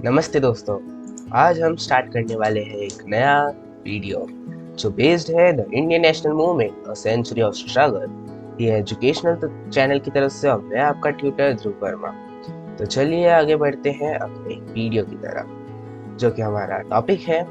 नमस्ते दोस्तों। आज हम स्टार्ट करने वाले हैं एक नया वीडियो जो बेस्ड है the Indian national movement a century of struggle. ये एजुकेशनल चैनल की तरफ से और मैं आपका ट्यूटर ध्रुव वर्मा। तो चलिए आगे बढ़ते हैं अपने वीडियो की तरफ। जो कि हमारा टॉपिक है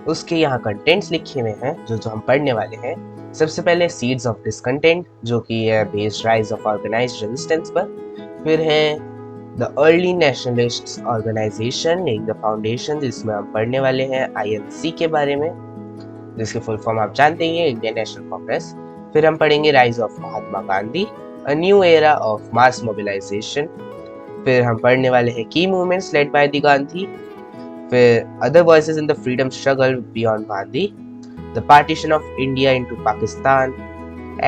उसके यहाँ कंटेंट्स लिखे हुए हैं जो हम पढ़ने वाले हैं। सबसे पहले सीड्स ऑफ डिसकंटेंट जो कि है based rise of organised resistance पर। फिर है the early nationalist organisation laying the foundation, जिसमें हम पढ़ने वाले हैं आईएनसी के बारे में, जिसके फुल फॉर्म आप जानते ही हैं, इंडियन नेशनल कांग्रेस। फिर हम पढ़ेंगे rise of Mahatma Gandhi, a new era of mass mobilisation. फिर हम पढ़ने वाले हैं की movements led by the Gandhi. फिर other voices in the freedom struggle beyond Gandhi, the partition of India into Pakistan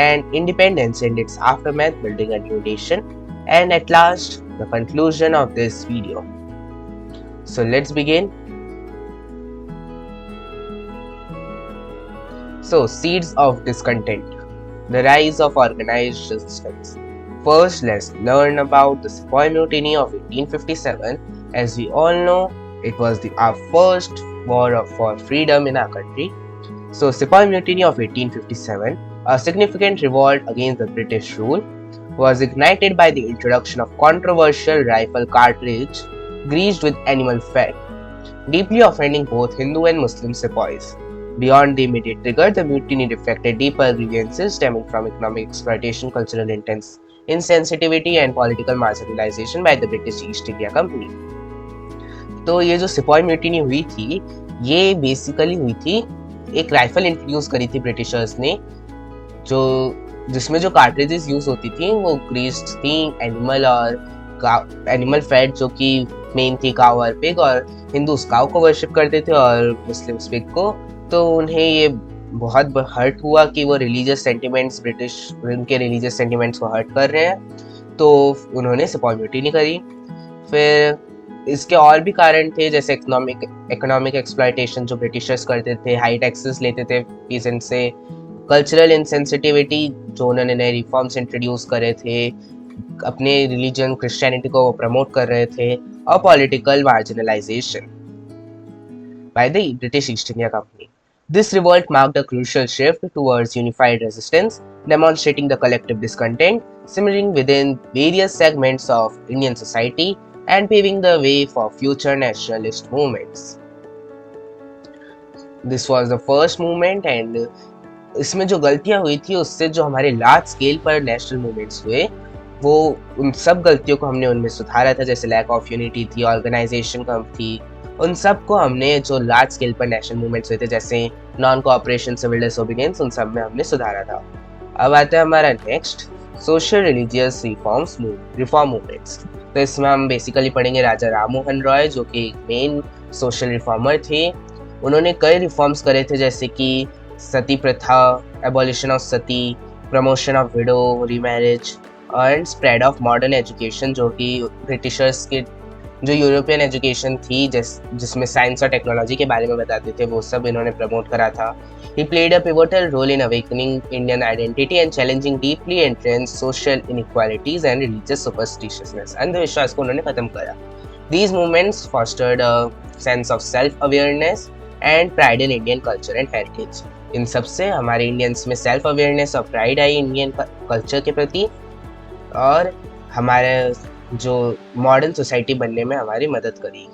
and independence and its aftermath, building a new nation, and at last the conclusion of this video. So let's begin. So, seeds of discontent, the rise of organized resistance. First, let's learn about the Sepoy Mutiny of 1857. As we all know, it was our first war for freedom in our country. So, Sepoy Mutiny of 1857, a significant revolt against the British rule, was ignited by the introduction of controversial rifle cartridge greased with animal fat, deeply offending both Hindu and Muslim sepoys. Beyond the immediate trigger, the mutiny reflected deeper grievances stemming from economic exploitation, cultural insensitivity, and political marginalization by the British East India Company. तो ये जो sepoy mutiny हुई थी, ये basically हुई थी, एक rifle introduce करी थी ब्रिटिशर्स ने, जो जिसमें जो कार्ट्रिजेस यूज होती थी वो ग्रीस्ड थी एनिमल फैट, जो कि मेन थी काउ और पिग, और हिंदूज काउ को वर्शिप करते थे और मुस्लिम्स पिग को। तो उन्हें ये बहुत हर्ट हुआ कि वो रिलीजियस सेंटिमेंट्स, ब्रिटिश उनके रिलीजियस सेंटिमेंट्स को हर्ट कर रहे हैं, तो उन्होंने सिपॉय म्यूटिनी करी। फिर इसके और भी कारण थे, जैसे इकोनॉमिक एक्सप्लॉयटेशन जो ब्रिटिशर्स करते थे, हाई टैक्सेस लेते थे पीसेंट से, कल्चरल इनसेंसिटिविटी जो उन्होंने नए रिफॉर्म्स इंट्रोड्यूस करे थे, अपने रिलीजन क्रिश्चियनिटी को प्रमोट कर रहे थे, और political marginalisation by the British East India Company. This revolt marked a crucial shift towards unified resistance, demonstrating the collective discontent simmering within various segments of Indian society and paving the way for future nationalist movements. This was the first movement, and इसमें जो गलतियां हुई थी उससे जो हमारे large scale पर national movements हुए, वो उन सब गलतियों को हमने उनमें सुधारा था। जैसे लैक ऑफ यूनिटी थी, ऑर्गेनाइजेशन कम थी, उन सब को हमने जो लार्ज स्केल पर नेशनल मूवमेंट्स हुए थे, जैसे नॉन कोऑपरेशन, सिविल डिसोबीडियंस, उन सब में हमने सुधारा था। अब आता है हमारा next, social religious reform movements. तो इसमें हम बेसिकली पढ़ेंगे राजा राम मोहन रॉय, जो कि एक मेन सोशल रिफॉर्मर थे। उन्होंने कई रिफॉर्म्स करे थे, जैसे कि सती प्रथा, abolition of Sati, promotion of window, remarriage, and spread of modern education, जो कि ब्रिटिशर्स के जो यूरोपियन एजुकेशन थी, जिसमें साइंस और टेक्नोलॉजी के बारे में बताते थे, वो सब इन्होंने प्रमोट करा था। He played a pivotal role in awakening Indian identity and challenging deeply entrenched social inequalities and religious superstitiousness. अंधविश्वास को उन्होंने खत्म करा। These movements fostered a sense of self-awareness and pride in Indian culture and heritage. इन सबसे हमारे Indians में self awareness और pride आई Indian culture के प्रति, और हमारे जो मॉडर्न सोसाइटी बनने में हमारी मदद करी।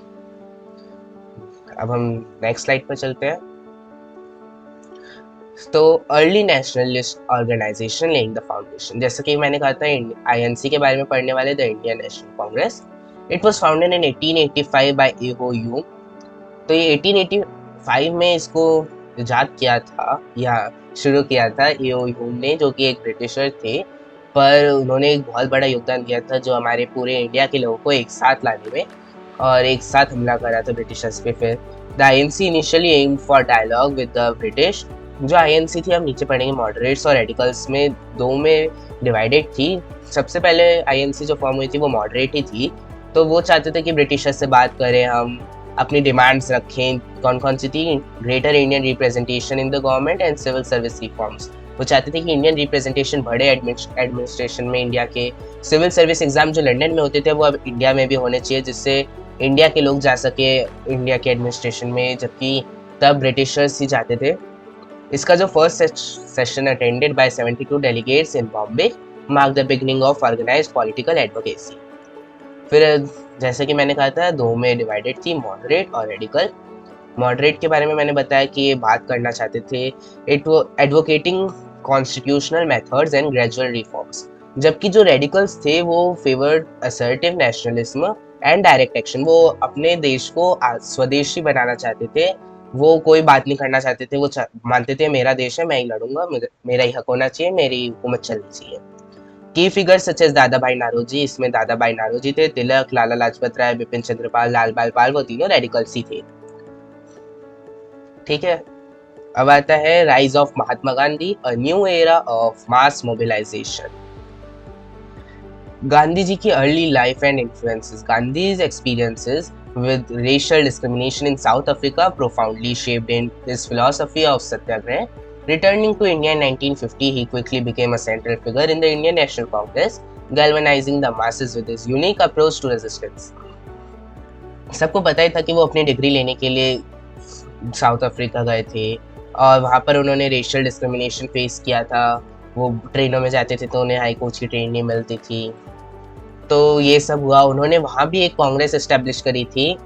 अब हम नेक्स्ट स्लाइड पर चलते हैं। तो early nationalist organisation laying the foundation, जैसा कि मैंने कहा था आईएनसी के बारे में पढ़ने वाले, the Indian National Congress. It was founded in 1885 by A O. Hume. तो ये 1885 में इसको इजाद किया था या शुरू किया था ए.ओ. ह्यूम ने, जो कि एक ब्रिटिशर थे, पर उन्होंने एक बहुत बड़ा योगदान दिया था जो हमारे पूरे इंडिया के लोगों को एक साथ लाने में, और एक साथ हमला करा था ब्रिटिशर्स पे। फिर the INC initially aim for dialogue with the British. जो आईएनसी थी, हम नीचे पढ़ेंगे, मॉडरेट्स और रेडिकल्स में दो में डिवाइडेड थी। सबसे पहले आईएनसी जो फॉर्म हुई थी वो मॉडरेट ही थी, तो वो चाहते थे कि ब्रिटिशर्स से बात करें, हम अपनी डिमांड्स रखें। कौन कौन सी थी? Greater Indian representation in the government and civil service reforms. वो चाहते थे कि इंडियन रिप्रेजेंटेशन बढ़े एडमिनिस्ट्रेशन में। इंडिया के सिविल सर्विस एग्जाम जो लंदन में होते थे वो अब इंडिया में भी होने चाहिए, जिससे इंडिया के लोग जा सके इंडिया के एडमिनिस्ट्रेशन में, जबकि तब ब्रिटिशर्स ही जाते थे। इसका जो first session attended by 72 delegates in Bombay mark the beginning of organised political advocacy. फिर जैसे कि मैंने कहा था, दो में डिवाइडेड थी, मॉडरेट और रेडिकल। मॉडरेट के बारे में मैंने बताया कि ये बात करना चाहते थे advocating constitutional methods and gradual reforms, जबकि जो रेडिकल्स थे वो favoured assertive nationalism and direct action. वो अपने देश को स्वदेशी बनाना चाहते थे, वो कोई बात नहीं करना चाहते थे। वो मानते थे मेरा देश है, मैं ही लड़ूंगा, मेरा ही हक होना चाहिए, मेरी हुकूमत चलनी चाहिए। की फिगर्स सच एज दादा भाई नारोजी, इसमें दादा भाई नारोजी थे, तिलक, लाला लाजपत राय, बिपिन चंद्रपाल, लाल बाल पाल, वो तीनों रेडिकल्स ही थे। ठीक है, अब आता है rise of Mahatma Gandhi, a new era of mass mobilisation. Gandhi ji की अर्ली लाइफ एंड इन्फ्लुएंसेस। गांधी's experiences with racial discrimination in South Africa profoundly shaped in his philosophy of satyagrah. Returning to India in 1950, he quickly became a central figure in the Indian National Congress, galvanizing the masses with his unique approach to resistance. सबको पता ही था कि वो अपनी degree लेने के लिए south Africa गए थे और वहाँ पर उन्होंने रेशियल डिस्क्रिमिनेशन फेस किया था। वो ट्रेनों में जाते थे तो उन्हें हाई कोच की ट्रेन नहीं मिलती थी, तो ये सब हुआ। उन्होंने वहाँ भी एक कांग्रेस एस्टेब्लिश करी थी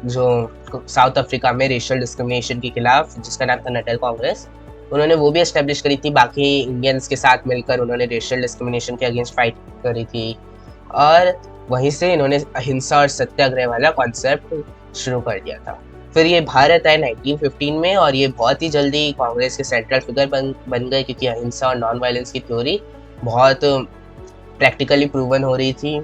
जो साउथ अफ्रीका में रेशियल डिस्क्रिमिनेशन के खिलाफ, जिसका नाम था नटल कांग्रेस। उन्होंने वो भी एस्टेब्लिश करी थी, बाकी इंडियंस के साथ मिलकर उन्होंने रेशियल डिस्क्रिमिनेशन के अगेंस्ट फाइट करी थी। और वहीं से इन्होंने अहिंसा और सत्याग्रह वाला कॉन्सेप्ट शुरू कर दिया था। फिर ये भारत आए 1915 में और ये बहुत ही जल्दी कांग्रेस के सेंट्रल फिगर बन गए, क्योंकि अहिंसा और नॉन वायलेंस की थ्योरी बहुत प्रैक्टिकली प्रूवन हो रही थी।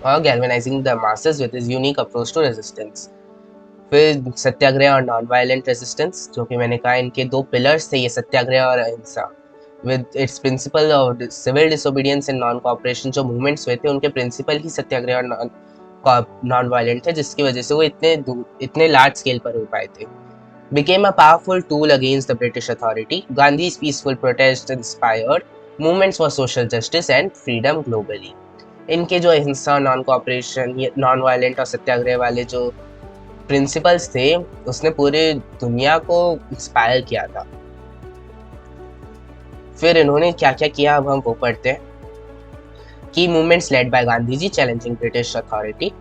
और galvanising the masses with his unique approach to resistance. फिर सत्याग्रह और नॉन वायलेंट रेजिस्टेंस, जो कि मैंने कहा इनके दो पिलर्स थे, ये सत्याग्रह और ahimsa. With its principle of civil disobedience and non cooperation, जो मूवमेंट्स हुए थे उनके प्रिंसिपल ही सत्याग्रह और नॉन वायलेंट थे, जिसकी वजह से वो इतने लार्ज स्केल पर हो पाए थे। Became a powerful tool against the British authority. Gandhi's peaceful protest inspired movements for social justice and freedom globally. इनके जो अहिंसा, नॉन कोऑपरेशन, नॉन वायलेंट और सत्याग्रह वाले जो प्रिंसिपल्स थे, उसने पूरे दुनिया को इंस्पायर किया था। फिर इन्होंने क्या क्या किया, अब हम वो पढ़ते हैं। की movements led by Gandhi ji challenging British authority.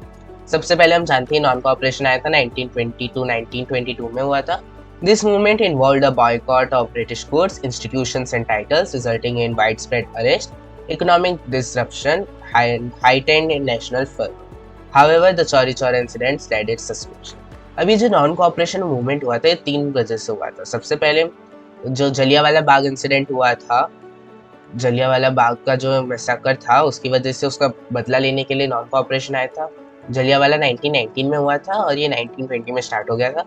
सबसे पहले हम जानते हैं नॉन कोऑपरेशन आया था 1922 में हुआ था। This movement involved a boycott of British goods, institutions and titles, resulting in widespread arrest, economic disruption, heightened national fervor. However, the Chauri Chaura incidents led its suspension. अभी जो नॉन कोऑपरेशन मूवमेंट हुआ था, ये 3 वजह से हुआ था। सबसे पहले जो जलियांवाला बाग इंसिडेंट हुआ था, जलियांवाला बाग का जो मैसेकर था, उसकी वजह से उसका बदला लेने के लिए नॉन कोऑपरेशन आया था। जलियांवाला 1919 में हुआ था और ये 1920 में स्टार्ट हो गया था।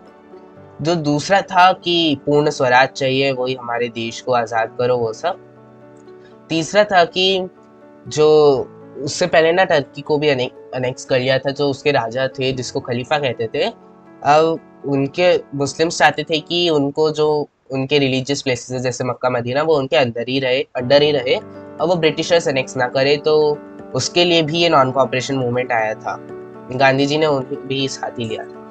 जो दूसरा था कि पूर्ण स्वराज चाहिए, वही हमारे देश को आज़ाद करो, वो सब। तीसरा था कि जो उससे पहले ना टर्की को भी अनेक्स कर लिया था, जो उसके राजा थे जिसको खलीफा कहते थे। अब उनके मुस्लिम्स चाहते थे कि उनको जो उनके रिलीजियस प्लेसेस जैसे मक्का मदीना, वो उनके अंदर ही रहे और वो ब्रिटिशर्स अनेक्स ना करे, तो उसके लिए भी ये नॉन कोऑपरेशन मूवमेंट आया था। गांधी जी ने उन्हें भी साथ ही लिया था।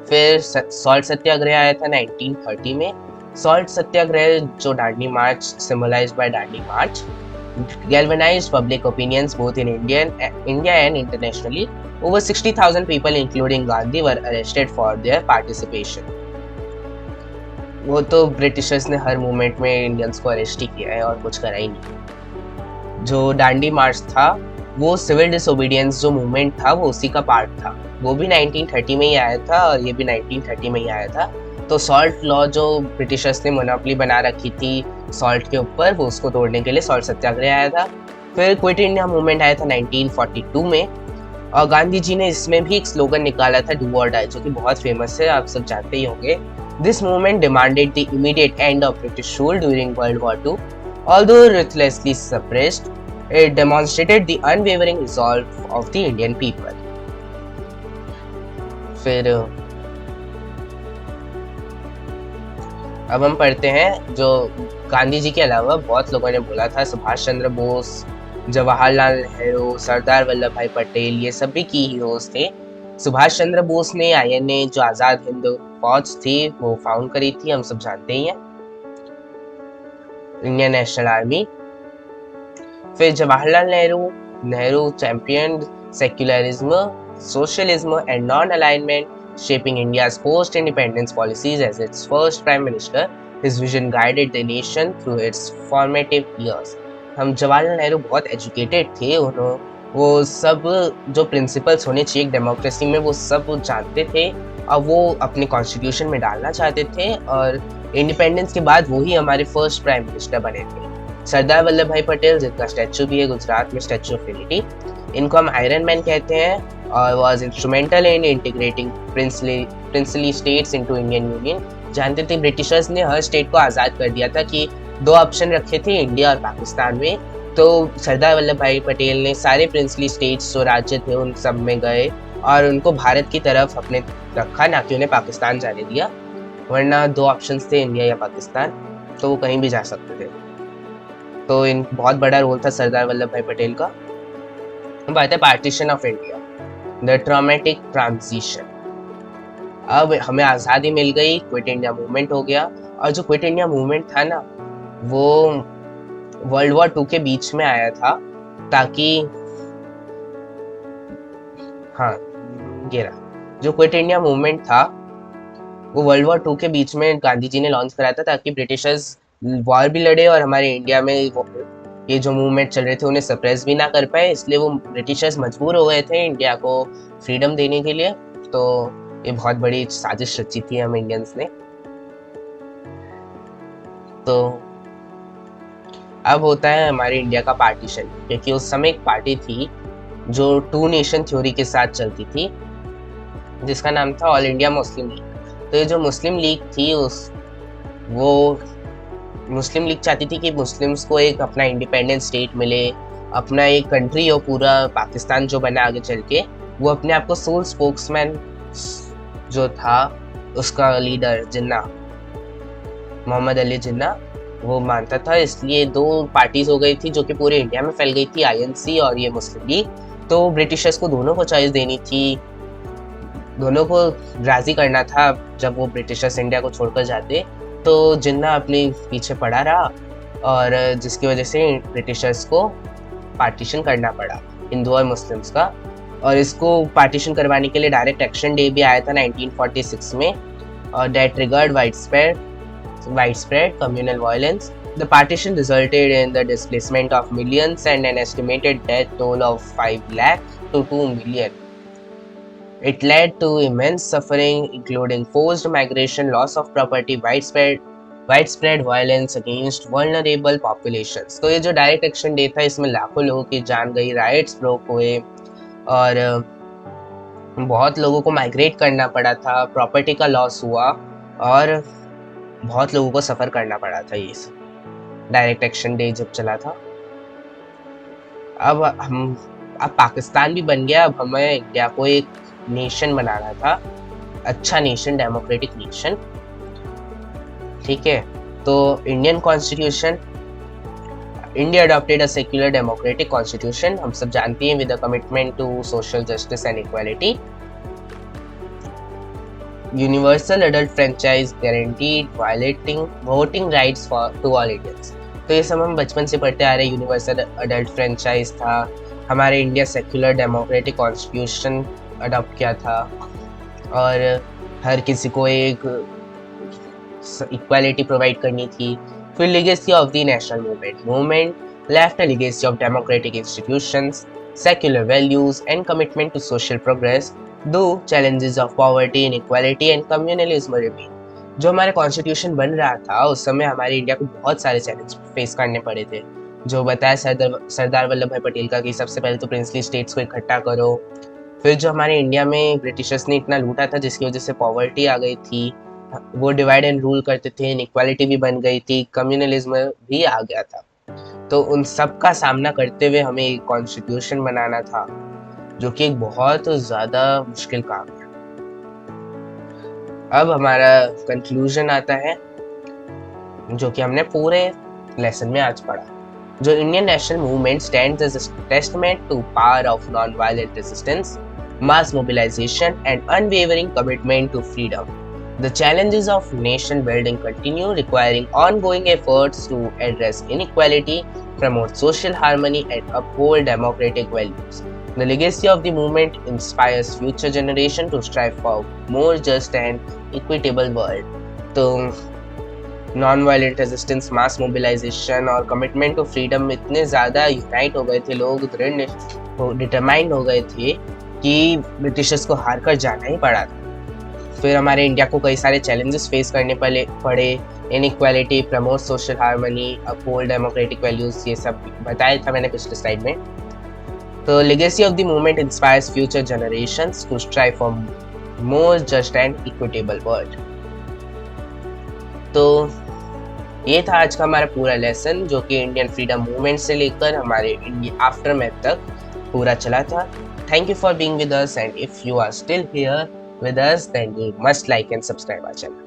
फिर सॉल्ट सत्याग्रह आया था 1930 में। सॉल्ट सत्याग्रह जो दांडी मार्च symbolised bye Dandi March galvanized public opinions both in India and internationally. Over 60,000 people including Gandhi were arrested for their participation. वो तो ब्रिटिशर्स ने हर मूवमेंट में इंडियंस को अरेस्ट ही किया है और कुछ करा ही नहीं। जो दांडी मार्च था वो सिविल डिसोबीडियंस जो मूवमेंट था वो उसी का पार्ट था। वो भी 1930 में ही आया था और ये भी 1930 में ही आया था। तो सॉल्ट लॉ जो ब्रिटिशर्स ने मोनोपोली बना रखी थी सॉल्ट के ऊपर, वो उसको तोड़ने के लिए सॉल्ट सत्याग्रह आया था। फिर क्विट इंडिया मूवमेंट आया था 1942 में और गांधी जी ने इसमें भी एक स्लोगन निकाला था, डू और डाई, जो कि बहुत फेमस है, आप सब जानते ही होंगे। This movement demanded the immediate end of British rule during world war II. Although ruthlessly suppressed, it demonstrated the unwavering resolve of the Indian people. फिर अब हम पढ़ते हैं जो गांधी जी के अलावा बहुत लोगों ने बोला था। सुभाष चंद्र बोस, जवाहरलाल नेहरू, सरदार वल्लभ भाई पटेल, ये सब भी की हीरोज थे। सुभाष चंद्र बोस ने आईएनए जो आज़ाद हिंद फौज थी वो फाउंड करी थी, हम सब जानते ही हैं, इंडियन नेशनल आर्मी। फिर Jawaharlal Nehru champion secularism, socialism and non-alignment, shaping India's post-independence policies as its first prime minister. His vision guided the nation through its formative years. हम जवाहरलाल नेहरू बहुत एजुकेटेड थे, उन्होंने वो सब जो प्रिंसिपल्स होने चाहिए डेमोक्रेसी में वो सब वो जानते थे और वो अपने कॉन्स्टिट्यूशन में डालना चाहते थे, और इंडिपेंडेंस के बाद वो ही हमारे फर्स्ट प्राइम मिनिस्टर बने थे। सरदार वल्लभ भाई पटेल, जिनका स्टैचू भी है गुजरात में, स्टैचू ऑफ यूनिटी, इनको हम आयरन मैन कहते हैं, और was instrumental in integrating princely states into Indian union. जानते थे ब्रिटिशर्स ने हर स्टेट को आज़ाद कर दिया था कि दो ऑप्शन रखे थे इंडिया और पाकिस्तान में, तो सरदार वल्लभ भाई पटेल ने सारे प्रिंसली स्टेट्स जो राज्य थे उन सब में गए और उनको भारत की तरफ अपने रखा, ना कि उन्हें पाकिस्तान जाने दिया, वरना दो ऑप्शंस थे इंडिया या पाकिस्तान, तो वो कहीं भी जा सकते थे। तो इन बहुत बड़ा रोल था सरदार वल्लभ भाई पटेल का। बात है partition of India, the traumatic transition. अब हमें आज़ादी मिल गई, क्विट इंडिया मूवमेंट हो गया, और जो क्विट इंडिया मूवमेंट था ना वो वर्ल्ड वॉर 2 के बीच में आया था, ताकि हाँ ये रहा, जो क्विट इंडिया मूवमेंट था वो वर्ल्ड वॉर 2 के बीच में गांधी जी ने लॉन्च कराया था, ताकि ब्रिटिशर्स वॉर भी लड़े और हमारे इंडिया में ये जो मूवमेंट चल रहे थे उन्हें सप्रेस भी ना कर पाए, इसलिए वो ब्रिटिशर्स मजबूर हो गए थे इंडिया को फ्रीडम देने के लिए। तो ये बहुत बड़ी साजिश रची थी हम इंडियंस ने। तो अब होता है हमारे इंडिया का पार्टीशन, क्योंकि उस समय एक पार्टी थी जो टू नेशन थ्योरी के साथ चलती थी, जिसका नाम था ऑल इंडिया मुस्लिम लीग। तो ये जो मुस्लिम लीग थी वो मुस्लिम लीग चाहती थी कि मुस्लिम्स को एक अपना इंडिपेंडेंट स्टेट मिले, अपना एक कंट्री हो पूरा पाकिस्तान जो बना आगे चल के। वो अपने आप को सोल स्पोक्समैन जो था उसका लीडर जिन्ना, मोहम्मद अली जिन्ना, वो मानता था। इसलिए दो पार्टीज हो गई थी जो कि पूरे इंडिया में फैल गई थी, आईएनसी और ये मुस्लिम लीग। तो ब्रिटिशर्स को दोनों को चॉइस देनी थी, दोनों को राजी करना था जब वो ब्रिटिशर्स इंडिया को छोड़कर जाते। तो जिन्ना अपने पीछे पड़ा रहा, और जिसकी वजह से ब्रिटिशर्स को पार्टीशन करना पड़ा हिंदू और मुस्लिम्स का। और इसको पार्टीशन करवाने के लिए डायरेक्ट एक्शन डे भी आया था 1946 में, और that triggered widespread communal violence. The partition resulted in the displacement of millions and an estimated death toll of 5 lakh to 2 million. It led to immense suffering, including forced migration, loss of property, widespread violence against vulnerable populations. तो ये जो direct action day था इसमें लाखों लोगों की जान गई, राइट्स ब्रोक हुए, और बहुत लोगों को माइग्रेट करना पड़ा था, प्रॉपर्टी का लॉस हुआ, और बहुत लोगों को सफ़र करना पड़ा था ये डायरेक्ट एक्शन डे जब चला था। अब पाकिस्तान भी बन गया, अब हमें इंडिया को एक नेशन बनाना था, अच्छा नेशन, डेमोक्रेटिक नेशन, ठीक है। तो Indian constitution, India adopted a secular democratic constitution, हम सब जानते हैं, with a commitment to social justice and equality, universal adult franchise guaranteed violating voting rights to all Indians. तो ये सब हम बचपन से पढ़ते आ रहे हैं, यूनिवर्सल एडल्ट फ्रेंचाइज था, हमारे India secular democratic constitution adopt किया था, और हर किसी को एक इक्वालिटी प्रोवाइड करनी थी। फिर legacy of the national movement left a legacy of democratic institutions, secular values and commitment to social progress, दो challenges of poverty, inequality and communalism remain। जो हमारे कॉन्स्टिट्यूशन बन रहा था उस समय हमारे इंडिया को बहुत सारे चैलेंज फेस करने पड़े थे, जो बताया सरदार वल्लभ भाई पटेल का कि सबसे पहले तो प्रिंसली स्टेट्स को इकट्ठा करो। फिर जो हमारे इंडिया में ब्रिटिशर्स ने इतना लूटा था जिसकी वजह से पॉवर्टी आ गई थी, वो डिवाइड एंड रूल करते थे, इनइक्वालिटी भी बन गई थी, कम्युनलिज्म भी आ गया था। तो उन सब का सामना करते हुए हमें एक कॉन्स्टिट्यूशन बनाना था, जो कि एक बहुत ज़्यादा मुश्किल काम है। अब हमारा कंक्लूजन आता है, जो कि हमने पूरे लेसन में आज पढ़ा। जो Indian national movement stands as a testament to power of non violent resistance, mass mobilization, and unwavering commitment to freedom. The challenges of nation building continue, requiring ongoing efforts to address inequality, promote social harmony, and uphold democratic values. The legacy of the movement inspires future generations to strive for more just and equitable world. तो non violent resistance, मास mobilisation और commitment to freedom में इतने ज़्यादा unite हो गए थे लोग, determined हो गए थे कि ब्रिटिशर्स को हार कर जाना ही पड़ा था। फिर हमारे इंडिया को कई सारे चैलेंजेस फेस करने पड़े, inequality, promote social harmony, uphold democratic values, ये सब बताया था मैंने पिछले स्लाइड में। तो legacy of the movement inspires future generations to strive for more just and equitable world. तो ये था आज का हमारा पूरा लेसन, जो कि इंडियन फ्रीडम मूवमेंट से लेकर हमारे इंडिया आफ्टरमैथ तक पूरा चला था। Thank you for being with us, and if you are still here with us, then you must like and subscribe our channel.